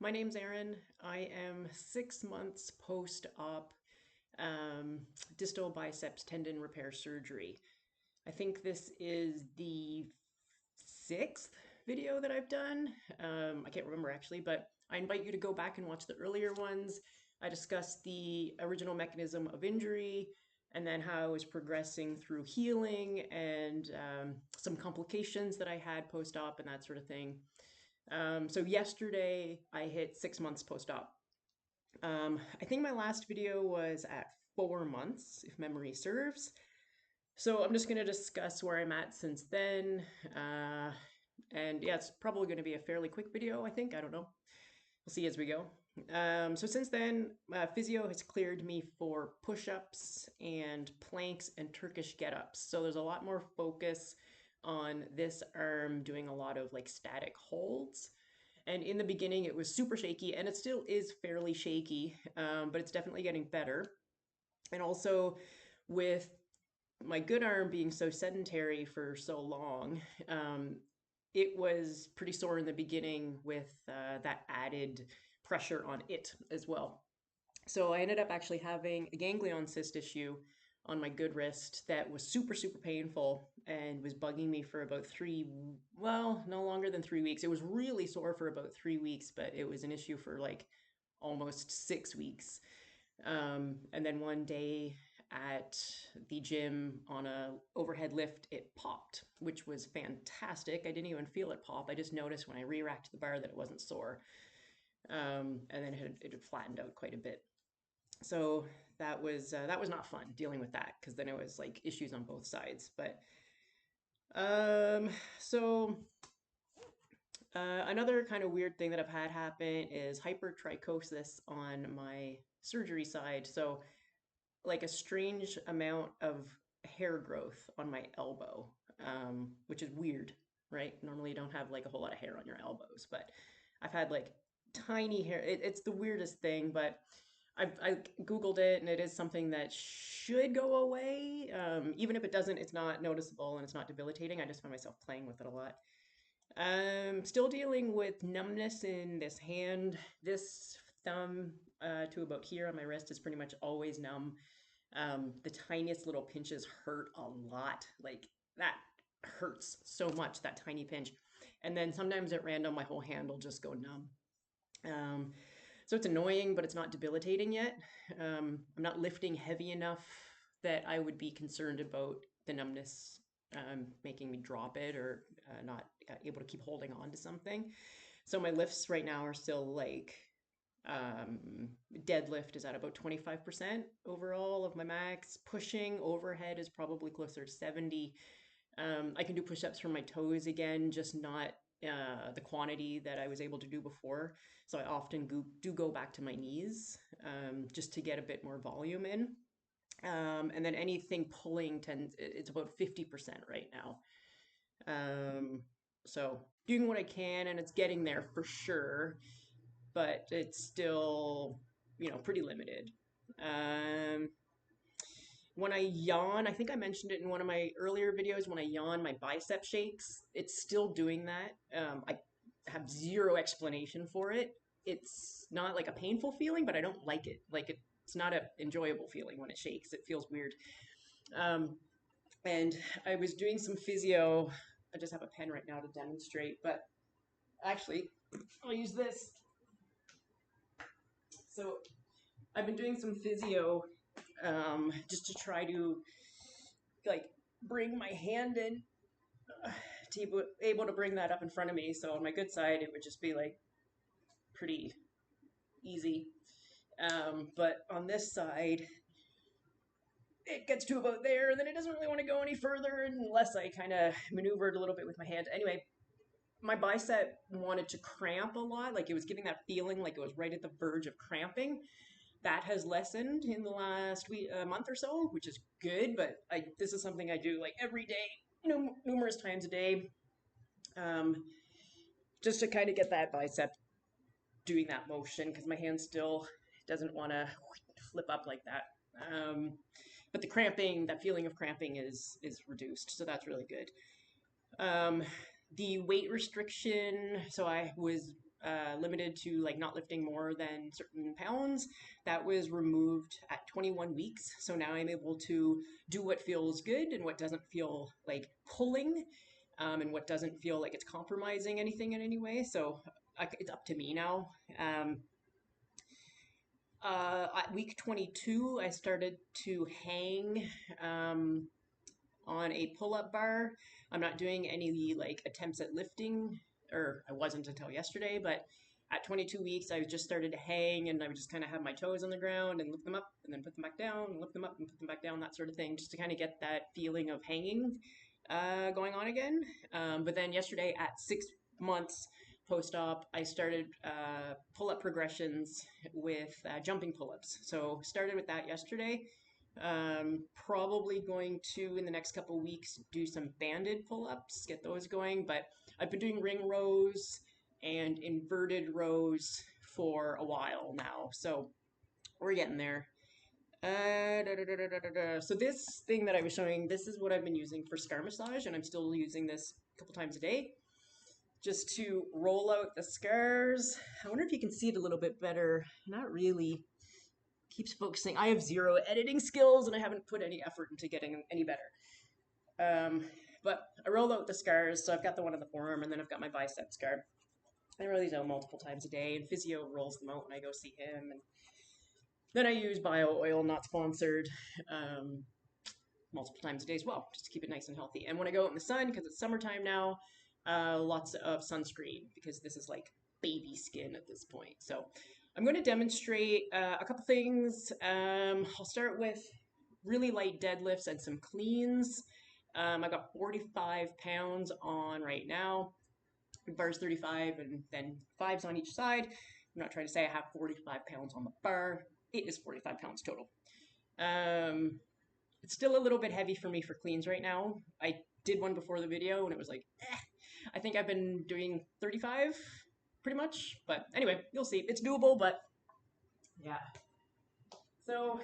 My name's Erin. I am 6 months post-op um, distal biceps tendon repair surgery. I think this is the sixth video that I've done. I can't remember actually, but I invite you to go back and watch the earlier ones. I discussed the original mechanism of injury and then how I was progressing through healing and some complications that I had post-op and that sort of thing. So yesterday I hit 6 months post-op. I think my last video was at 4 months, if memory serves. So I'm just going to discuss where I'm at since then. And yeah, it's probably going to be a fairly quick video, I think. I don't know. We'll see as we go. So since then, physio has cleared me for push-ups and planks and Turkish get-ups. So there's a lot more focus on this arm doing a lot of like static holds. And in the beginning, it was super shaky, and it still is fairly shaky, but it's definitely getting better. And also, with my good arm being so sedentary for so long, it was pretty sore in the beginning with that added pressure on it as well. So I ended up actually having a ganglion cyst issue on my good wrist that was super, super painful and was bugging me for about well, no longer than 3 weeks. It was really sore for about 3 weeks, but it was an issue for like almost 6 weeks. And then one day at the gym on a overhead lift, it popped, which was fantastic. I didn't even feel it pop. I just noticed when I re-racked the bar that it wasn't sore. And then it had flattened out quite a bit. So that was not fun dealing with that because then it was like issues on both sides. But um, so another kind of weird thing that I've had happen is hypertrichosis on my surgery side. So like a strange amount of hair growth on my elbow, which is weird, right? Normally you don't have like a whole lot of hair on your elbows, but I've had like tiny hair. It's the weirdest thing, but I Googled it and it is something that should go away. Even if it doesn't, it's not noticeable and it's not debilitating. I just find myself playing with it a lot. Still dealing with numbness in this hand. This thumb to about here on my wrist is pretty much always numb. The tiniest little pinches hurt a lot. Like that hurts so much, that tiny pinch. And then sometimes at random, my whole hand will just go numb. So it's annoying, but it's not debilitating yet. I'm not lifting heavy enough that I would be concerned about the numbness making me drop it or not able to keep holding on to something. So my lifts right now are still like deadlift is at about 25% overall of my max. Pushing overhead is probably closer to 70. I can do push-ups from my toes again, just not the quantity that I was able to do before. So I often do go back to my knees just to get a bit more volume in. And then anything pulling it's about 50% right now. So doing what I can and it's getting there for sure, but it's still, pretty limited. Um, when I yawn, I think I mentioned it in one of my earlier videos, when I yawn, my bicep shakes. It's still doing that. I have zero explanation for it. It's not like a painful feeling, but I don't like it. It's not an enjoyable feeling when it shakes. It feels weird. Um, and I was doing some physio. I just have a pen right now to demonstrate, but actually, I'll use this. So I've been doing some physio just to try to like bring my hand in to be able to bring that up in front of me. So on my good side, it would just be like pretty easy. But on this side, it gets to about there, and then it doesn't really want to go any further unless I kind of maneuvered a little bit with my hand. Anyway, my bicep wanted to cramp a lot. Like it was giving that feeling like it was right at the verge of cramping. That has lessened in the last month or so, which is good. But this is something I do like every day, numerous times a day, um, just to kind of get that bicep doing that motion because my hand still doesn't want to flip up like that. But the cramping, that feeling of cramping is reduced, so that's really good. The weight restriction, so I was limited to like not lifting more than certain pounds. That was removed at 21 weeks. So now I'm able to do what feels good and what doesn't feel like pulling, and what doesn't feel like it's compromising anything in any way. So it's up to me now. At week 22, I started to hang on a pull-up bar. I'm not doing any like attempts at lifting, or I wasn't until yesterday, but at 22 weeks, I just started to hang and I would just kind of have my toes on the ground and lift them up and then put them back down and lift them up and put them back down, that sort of thing, just to kind of get that feeling of hanging going on again. But then yesterday at 6 months post-op, I started pull-up progressions with jumping pull-ups. So started with that yesterday. Probably going to, in the next couple of weeks, do some banded pull-ups, get those going. But I've been doing ring rows and inverted rows for a while now. So we're getting there. So this thing that I was showing, this is what I've been using for scar massage, and I'm still using this a couple times a day just to roll out the scars. I wonder if you can see it a little bit better. Not really. Keeps focusing. I have zero editing skills and I haven't put any effort into getting any better. But I roll out the scars. So I've got the one on the forearm and then I've got my bicep scar. I roll these out multiple times a day, and physio rolls them out when I go see him. And then I use bio oil, not sponsored, multiple times a day as well, just to keep it nice and healthy. And when I go out in the sun, because it's summertime now, lots of sunscreen, because this is like baby skin at this point. So I'm going to demonstrate a couple things. I'll start with really light deadlifts and some cleans. I got 45 pounds on right now. Bar's 35 and then 5s on each side. I'm not trying to say I have 45 pounds on the bar. It is 45 pounds total. It's still a little bit heavy for me for cleans right now. I did one before the video and it was like, I think I've been doing 35 pretty much. But anyway, you'll see. It's doable, but yeah. So,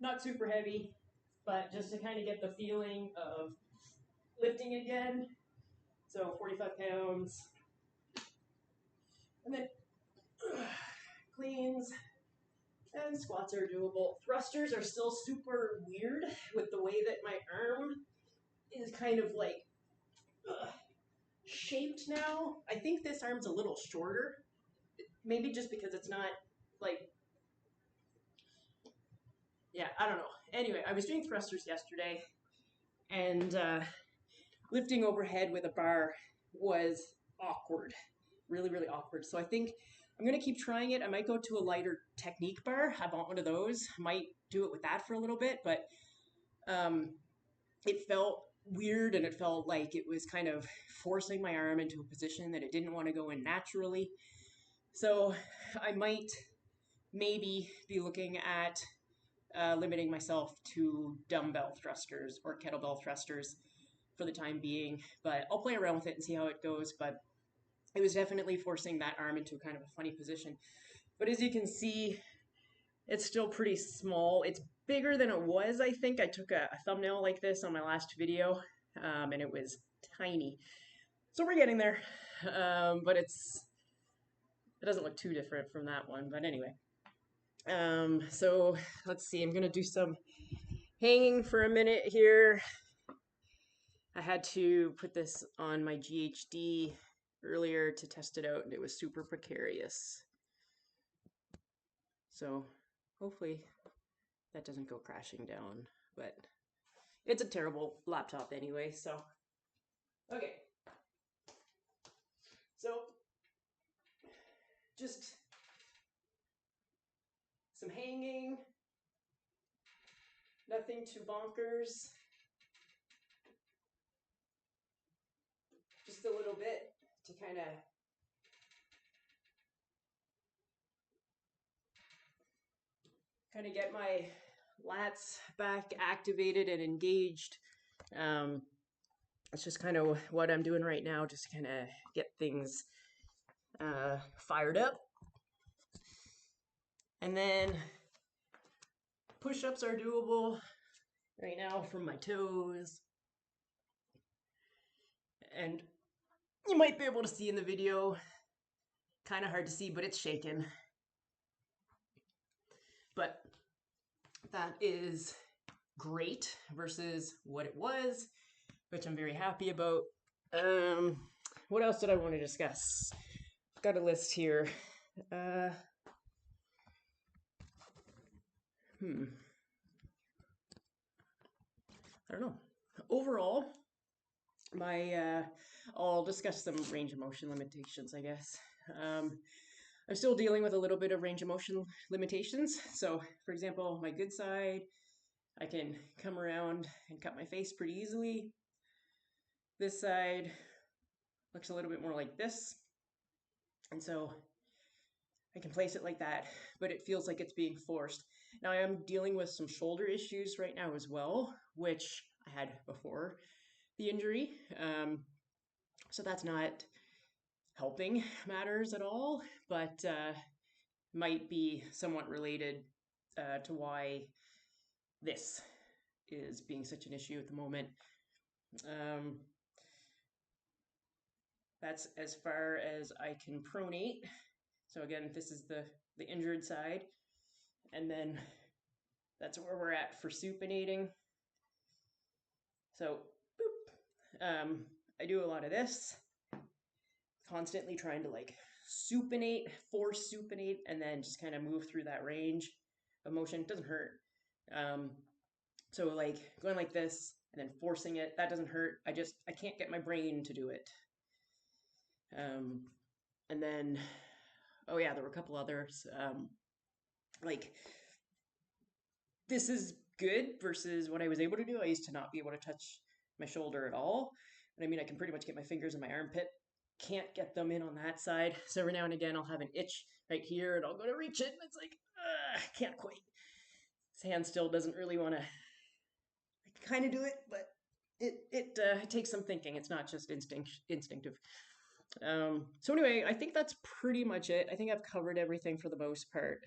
not super heavy, but just to kind of get the feeling of lifting again. So 45 pounds. And then cleans and squats are doable. Thrusters are still super weird with the way that my arm is kind of like shaped now. I think this arm's a little shorter. Maybe just because it's not like, yeah, I don't know. Anyway, I was doing thrusters yesterday and lifting overhead with a bar was awkward. Really, really awkward. So I think I'm going to keep trying it. I might go to a lighter technique bar. I bought one of those. I might do it with that for a little bit, but it felt weird and it felt like it was kind of forcing my arm into a position that it didn't want to go in naturally. So I might maybe be looking at limiting myself to dumbbell thrusters or kettlebell thrusters for the time being, but I'll play around with it and see how it goes. But it was definitely forcing that arm into kind of a funny position. But as you can see, it's still pretty small. It's bigger than it was, I think. I took a thumbnail like this on my last video, and it was tiny. So we're getting there, but it doesn't look too different from that one. But anyway, so let's see. I'm going to do some hanging for a minute here. I had to put this on my GHD earlier to test it out, and it was super precarious. So hopefully that doesn't go crashing down, but it's a terrible laptop anyway, so. Okay. So just some hanging, nothing too bonkers. Just a little bit to kind of get my lats back activated and engaged. It's just kind of what I'm doing right now, just kind of get things fired up. And then push-ups are doable right now from my toes. And You might be able to see in the video, kind of hard to see, but it's shaken. But that is great versus what it was, which I'm very happy about. What else did I want to discuss? I've got a list here. Uh, I don't know. Overall, I'll discuss some range of motion limitations, I guess. I'm still dealing with a little bit of range of motion limitations. So, for example, my good side, I can come around and cut my face pretty easily. This side looks a little bit more like this. And so I can place it like that, but it feels like it's being forced. Now I am dealing with some shoulder issues right now as well, which I had before the injury. So that's not helping matters at all, but might be somewhat related to why this is being such an issue at the moment. That's as far as I can pronate. So again, this is the injured side. And then that's where we're at for supinating. So, boop. I do a lot of this, constantly trying to like supinate, force supinate, and then just kind of move through that range of motion. It doesn't hurt. So like going like this and then forcing it, that doesn't hurt. I can't get my brain to do it. And then, oh yeah, there were a couple others. Like this is good versus what I was able to do. I used to not be able to touch my shoulder at all. But I mean, I can pretty much get my fingers in my armpit. Can't get them in on that side. So every now and again, I'll have an itch right here and I'll go to reach it. And it's like, can't quite. This hand still doesn't really want to kind of do it, but it takes some thinking. It's not just instinctive. So anyway, I think that's pretty much it. I think I've covered everything for the most part.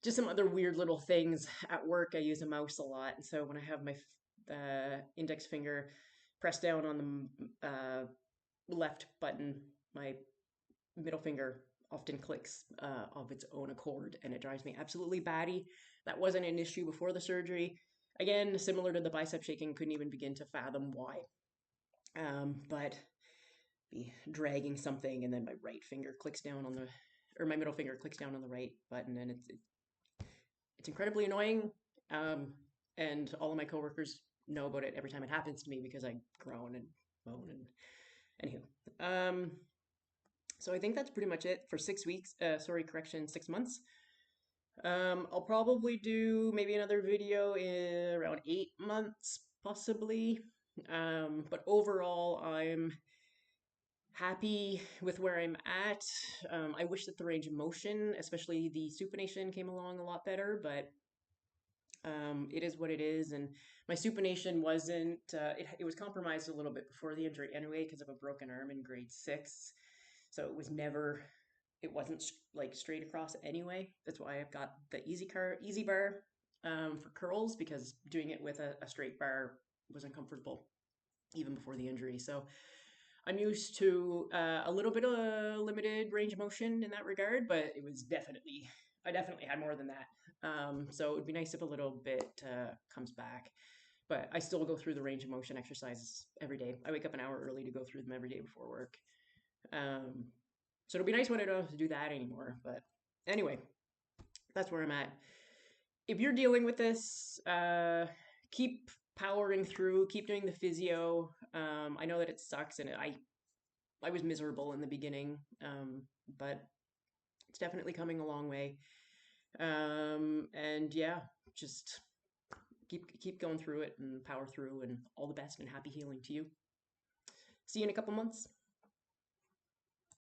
Just some other weird little things. At work, I use a mouse a lot, and so when I have my index finger pressed down on the left button, my middle finger often clicks of its own accord, and it drives me absolutely batty. That wasn't an issue before the surgery. Again, similar to the bicep shaking, couldn't even begin to fathom why. But be dragging something, and then my right finger clicks down on the, or my middle finger clicks down on the right button, and it's incredibly annoying. And all of my coworkers know about it every time it happens to me because I groan and moan and anywho. So I think that's pretty much it for 6 weeks. 6 months. I'll probably do maybe another video in around 8 months, possibly. But overall, I'm happy with where I'm at. I wish that the range of motion, especially the supination, came along a lot better, but it is what it is. And my supination wasn't, it was compromised a little bit before the injury anyway because of a broken arm in grade 6. So it wasn't like straight across anyway. That's why I've got the easy bar for curls, because doing it with a straight bar was uncomfortable even before the injury. So I'm used to a little bit of limited range of motion in that regard, but I definitely had more than that. So it would be nice if a little bit comes back. But I still go through the range of motion exercises every day. I wake up an hour early to go through them every day before work. So it'll be nice when I don't have to do that anymore. But anyway, that's where I'm at. If you're dealing with this, keep powering through, keep doing the physio. I know that it sucks, and I was miserable in the beginning, but it's definitely coming a long way. And yeah, just keep going through it and power through, and all the best and happy healing to you. See you in a couple months.